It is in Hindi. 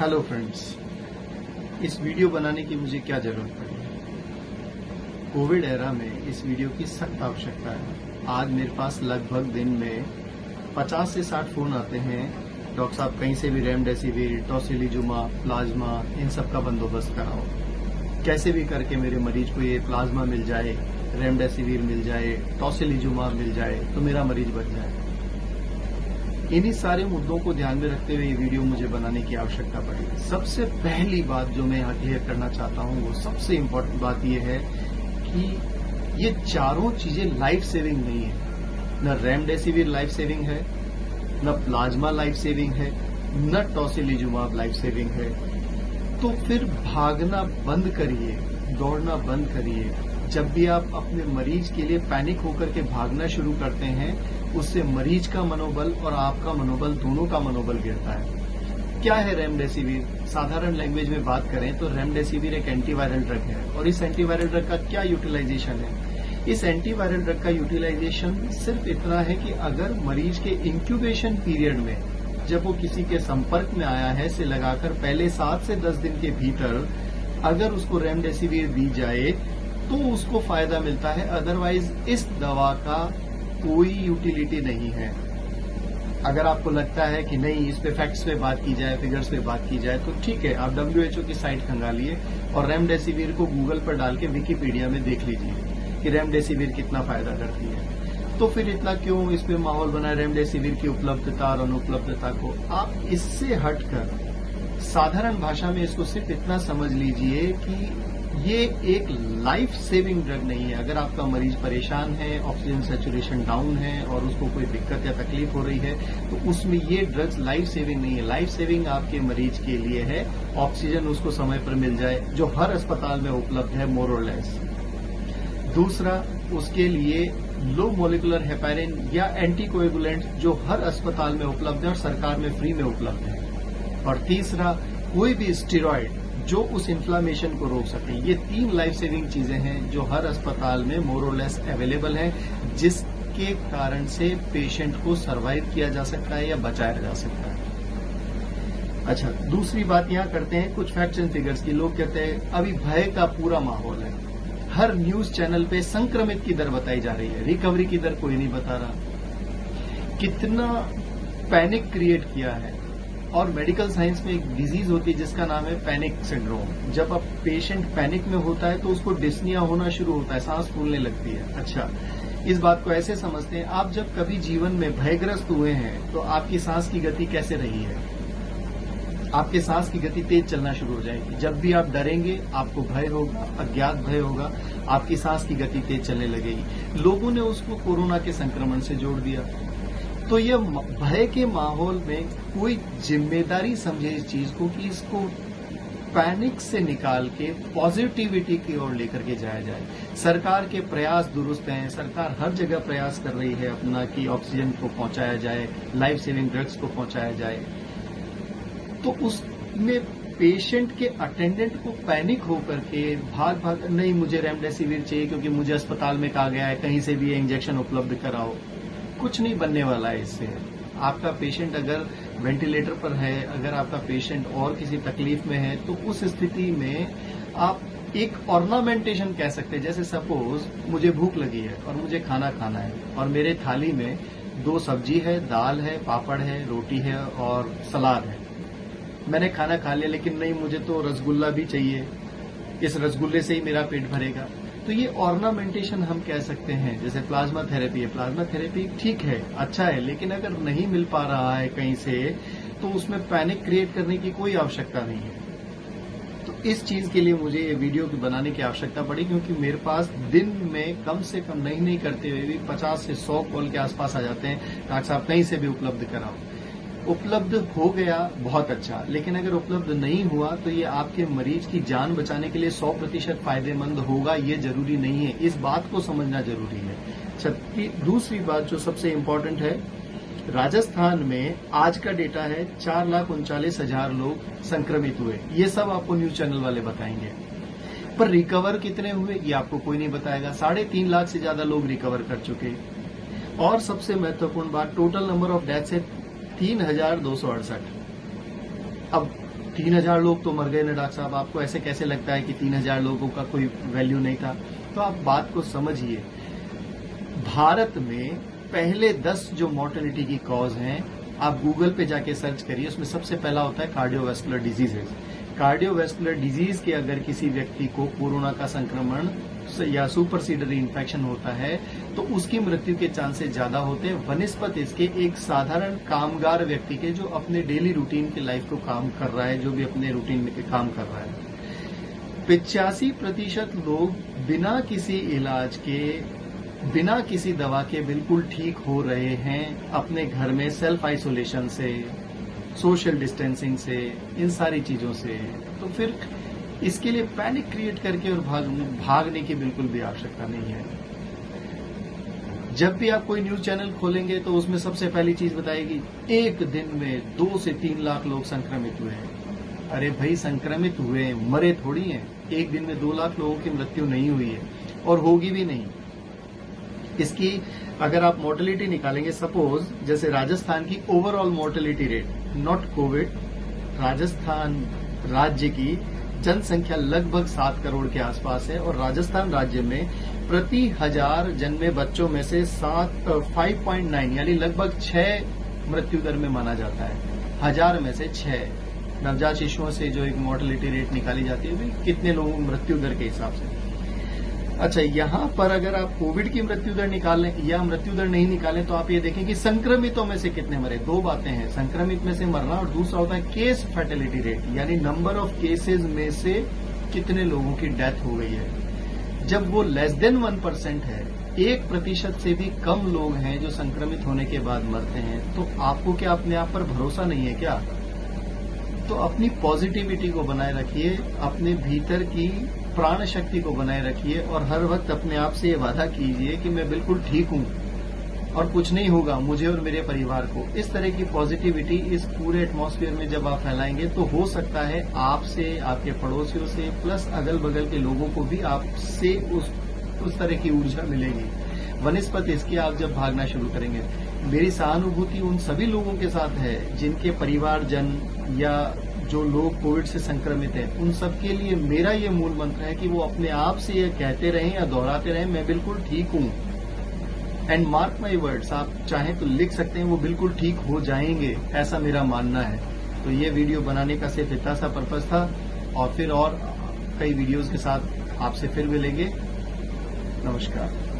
हेलो फ्रेंड्स, इस वीडियो बनाने की मुझे क्या जरूरत पड़ी? कोविड एरा में इस वीडियो की सख्त आवश्यकता है। आज मेरे पास लगभग दिन में 50 से 60 फोन आते हैं, डॉक्टर साहब कहीं से भी रेमडेसिविर, टोसिलिजुमाब, प्लाज्मा, इन सब का बंदोबस्त कराओ। कैसे भी करके मेरे मरीज को ये प्लाज्मा मिल जाए, रेमडेसिविर मिल जाए, टोसिलिजुमाब मिल जाए तो मेरा मरीज बच जाए। इन्हीं सारे मुद्दों को ध्यान में रखते हुए ये वीडियो मुझे बनाने की आवश्यकता पड़ी। सबसे पहली बात जो मैं यहाँ क्लियर करना चाहता हूँ, वो सबसे इम्पोर्टेंट बात ये है कि ये चारों चीजें लाइफ सेविंग नहीं है। न रेमडेसिविर लाइफ सेविंग है, न प्लाज्मा लाइफ सेविंग है, न टोसिलिजुमाब लाइफ सेविंग है। तो फिर भागना बंद करिए, दौड़ना बंद करिए। जब भी आप अपने मरीज के लिए पैनिक होकर के भागना शुरू करते हैं, उससे मरीज का मनोबल और आपका मनोबल, दोनों का मनोबल गिरता है। क्या है रेमडेसिविर? साधारण लैंग्वेज में बात करें तो रेमडेसिविर एक एंटीवायरल ड्रग है। और इस एंटीवायरल ड्रग का क्या यूटिलाइजेशन है? इस एंटीवायरल ड्रग का यूटिलाइजेशन सिर्फ इतना है कि अगर मरीज के इंक्यूबेशन पीरियड में, जब वो किसी के संपर्क में आया है, से लगाकर पहले 7 से 10 दिन के भीतर अगर उसको रेमडेसिविर दी जाए तो उसको फायदा मिलता है। अदरवाइज इस दवा का कोई यूटिलिटी नहीं है। अगर आपको लगता है कि नहीं, इस पे फैक्ट्स पे बात की जाए, फिगर्स पे बात की जाए, तो ठीक है, आप WHO की साइट खंगालिए और रेमडेसिविर को गूगल पर डाल के विकिपीडिया में देख लीजिए कि रेमडेसिविर कितना फायदा करती है। तो फिर इतना क्यों इस पे माहौल बना रेमडेसिविर की उपलब्धता और अनुपलब्धता को? आप इससे हटकर साधारण भाषा में इसको सिर्फ इतना समझ लीजिए कि ये एक लाइफ सेविंग ड्रग नहीं है। अगर आपका मरीज परेशान है, ऑक्सीजन सैचुरेशन डाउन है और उसको कोई दिक्कत या तकलीफ हो रही है, तो उसमें ये ड्रग्स लाइफ सेविंग नहीं है। लाइफ सेविंग आपके मरीज के लिए है ऑक्सीजन उसको समय पर मिल जाए, जो हर अस्पताल में उपलब्ध है मोर और लेस। दूसरा, उसके लिए लो मोलिकुलर हेपेरिन या एंटीकोएगुलेंट जो हर अस्पताल में उपलब्ध है और सरकार में फ्री में उपलब्ध है। और तीसरा, कोई भी स्टेरॉइड जो उस इन्फ्लामेशन को रोक सके। ये 3 लाइफ सेविंग चीजें हैं जो हर अस्पताल में मोर और लेस अवेलेबल है, जिसके कारण से पेशेंट को सर्वाइव किया जा सकता है या बचाया जा सकता है। अच्छा, दूसरी बात यहां करते हैं कुछ फैक्ट्स एंड फिगर्स की। लोग कहते हैं अभी भय का पूरा माहौल है, हर न्यूज चैनल पे संक्रमित की दर बताई जा रही है, रिकवरी की दर कोई नहीं बता रहा। कितना पैनिक क्रिएट किया है। और मेडिकल साइंस में एक डिजीज होती है जिसका नाम है पैनिक सिंड्रोम। जब अब पेशेंट पैनिक में होता है तो उसको डिस्निया होना शुरू होता है, सांस फूलने लगती है। अच्छा, इस बात को ऐसे समझते हैं, आप जब कभी जीवन में भयग्रस्त हुए हैं तो आपकी सांस की गति कैसे रही है? आपके सांस की गति तेज चलना शुरू हो जाएगी। जब भी आप डरेंगे, आपको भय होगा, अज्ञात भय होगा, आपकी सांस की गति तेज चलने लगेगी। लोगों ने उसको कोरोना के संक्रमण से जोड़ दिया। तो ये भय के माहौल में कोई जिम्मेदारी समझे इस चीज को कि इसको पैनिक से निकाल के पॉजिटिविटी की ओर लेकर के जाया जाए। सरकार के प्रयास दुरुस्त हैं, सरकार हर जगह प्रयास कर रही है अपना कि ऑक्सीजन को पहुंचाया जाए, लाइफ सेविंग ड्रग्स को पहुंचाया जाए। तो उसमें पेशेंट के अटेंडेंट को पैनिक होकर के भाग नहीं, मुझे रेमडेसिविर चाहिए क्योंकि मुझे अस्पताल में कहा गया है कहीं से भी इंजेक्शन उपलब्ध कराओ। कुछ नहीं बनने वाला है इससे। आपका पेशेंट अगर वेंटिलेटर पर है, अगर आपका पेशेंट और किसी तकलीफ में है, तो उस स्थिति में आप एक ऑर्नामेंटेशन कह सकते हैं। जैसे सपोज मुझे भूख लगी है और मुझे खाना खाना है और मेरे थाली में 2 सब्जी है, दाल है, पापड़ है, रोटी है और सलाद है। मैंने खाना खा लिया, लेकिन नहीं, मुझे तो रसगुल्ला भी चाहिए, इस रसगुल्ले से ही मेरा पेट भरेगा। तो ये ऑर्नामेंटेशन हम कह सकते हैं। जैसे प्लाज्मा थेरेपी है, प्लाज्मा थेरेपी ठीक है, अच्छा है, लेकिन अगर नहीं मिल पा रहा है कहीं से, तो उसमें पैनिक क्रिएट करने की कोई आवश्यकता नहीं है। तो इस चीज के लिए मुझे ये वीडियो बनाने की आवश्यकता पड़ी, क्योंकि मेरे पास दिन में कम से कम नहीं करते हुए भी 50 से 100 कॉल के आसपास आ जाते हैं, डॉक्टर साहब कहीं से भी उपलब्ध कराओ। उपलब्ध हो गया बहुत अच्छा, लेकिन अगर उपलब्ध नहीं हुआ तो ये आपके मरीज की जान बचाने के लिए 100% फायदेमंद होगा, ये जरूरी नहीं है। इस बात को समझना जरूरी है। दूसरी बात जो सबसे इम्पोर्टेंट है, राजस्थान में आज का डेटा है 4,39,000 लोग संक्रमित हुए। ये सब आपको न्यूज चैनल वाले बताएंगे, पर रिकवर कितने हुए ये आपको कोई नहीं बताएगा। 3.5 लाख से ज्यादा लोग रिकवर कर चुके। और सबसे महत्वपूर्ण बात, टोटल नंबर ऑफ डेथ्स है 3,268। अब 3,000 लोग तो मर गए ना डॉक्टर साहब, आपको ऐसे कैसे लगता है कि 3,000 लोगों का कोई वैल्यू नहीं था? तो आप बात को समझिए। भारत में पहले 10 जो मोर्टेलिटी की कॉज हैं, आप गूगल पे जाके सर्च करिए, उसमें सबसे पहला होता है कार्डियोवैस्कुलर डिजीजेज। कार्डियोवैस्कुलर डिजीज के अगर किसी व्यक्ति को कोरोना का संक्रमण या सुपरसीडरी इन्फेक्शन होता है तो उसकी मृत्यु के चांसेस ज्यादा होते हैं वनिस्पत इसके एक साधारण कामगार व्यक्ति के जो अपने डेली रूटीन की लाइफ को काम कर रहा है, जो भी अपने रूटीन में काम कर रहा है। 85% लोग बिना किसी इलाज के, बिना किसी दवा के बिल्कुल ठीक हो रहे हैं अपने घर में सेल्फ आइसोलेशन से, सोशल डिस्टेंसिंग से, इन सारी चीजों से। तो फिर इसके लिए पैनिक क्रिएट करके और भागने की बिल्कुल भी आवश्यकता नहीं है। जब भी आप कोई न्यूज चैनल खोलेंगे तो उसमें सबसे पहली चीज बताएगी एक दिन में 2 से 3 लाख लोग संक्रमित हुए हैं। अरे भाई, संक्रमित हुए, मरे थोड़ी हैं। एक दिन में 2 लाख लोगों की मृत्यु नहीं हुई है और होगी भी नहीं। इसकी अगर आप मोर्टेलिटी निकालेंगे, सपोज जैसे राजस्थान की overall mortality rate, not Covid, Rajasthan राज्य की जनसंख्या लगभग 7 करोड़ के आसपास है और राजस्थान राज्य में प्रति 1000 जन्मे बच्चों में से 5.9 यानी लगभग 6 मृत्यु दर में माना जाता है। 1000 में से 6 नवजात शिशुओं से जो एक मोर्टेलिटी रेट निकाली जाती है, कितने लोगों की मृत्यु दर के हिसाब से। अच्छा, यहां पर अगर आप कोविड की मृत्यु दर निकालें या मृत्यु दर नहीं निकालें तो आप ये देखें कि संक्रमितों में से कितने मरे। 2 बातें हैं, संक्रमित में से मरना और दूसरा होता है केस फैटेलिटी रेट, यानी नंबर ऑफ केसेस में से कितने लोगों की डेथ हो गई है। जब वो लेस देन 1% है, 1% से भी कम लोग हैं जो संक्रमित होने के बाद मरते हैं, तो आपको क्या अपने आप पर भरोसा नहीं है क्या? तो अपनी पॉजिटिविटी को बनाए रखिए, अपने भीतर की प्राण शक्ति को बनाए रखिए और हर वक्त अपने आप से ये वादा कीजिए कि मैं बिल्कुल ठीक हूं और कुछ नहीं होगा मुझे और मेरे परिवार को। इस तरह की पॉजिटिविटी इस पूरे एटमॉस्फेयर में जब आप फैलाएंगे तो हो सकता है आपसे, आपके पड़ोसियों से, प्लस अगल बगल के लोगों को भी आपसे उस तरह की ऊर्जा मिलेगी। वनिस्पत इसकी आप जब भागना शुरू करेंगे। मेरी सहानुभूति उन सभी लोगों के साथ है जिनके परिवारजन या जो लोग कोविड से संक्रमित हैं, उन सबके लिए मेरा ये मूल मंत्र है कि वो अपने आप से ये कहते रहें या दोहराते रहें, मैं बिल्कुल ठीक हूं। एंड मार्क माई वर्ड्स, आप चाहें तो लिख सकते हैं, वो बिल्कुल ठीक हो जाएंगे, ऐसा मेरा मानना है। तो ये वीडियो बनाने का सिर्फ इतना सा पर्पज था और फिर और कई वीडियोज के साथ आपसे फिर मिलेंगे। नमस्कार।